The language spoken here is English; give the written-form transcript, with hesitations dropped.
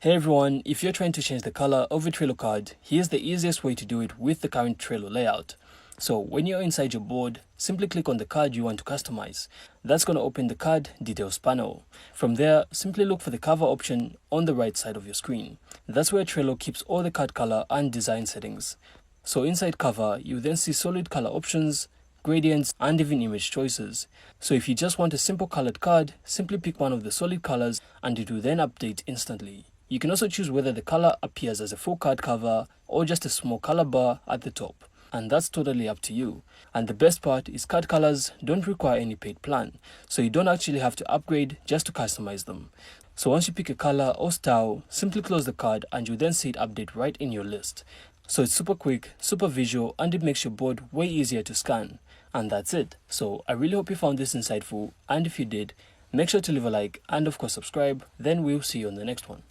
Hey everyone, if you're trying to change the color of a Trello card, here's the easiest way to do it with the current Trello layout. So when you're inside your board, simply click on the card you want to customize. That's going to open the card details panel. From there, simply look for the cover option on the right side of your screen. That's where Trello keeps all the card color and design settings. So inside cover, you then see solid color options, gradients, and even image choices. So if you just want a simple colored card, simply pick one of the solid colors and it will then update instantly. You can also choose whether the color appears as a full card cover or just a small color bar at the top. And that's totally up to you. And the best part is card colors don't require any paid plan, so you don't actually have to upgrade just to customize them. So once you pick a color or style, simply close the card and you then see it update right in your list. So it's super quick, super visual, and it makes your board way easier to scan. And that's it. So I really hope you found this insightful, and if you did, make sure to leave a like and of course subscribe. Then we'll see you on the next one.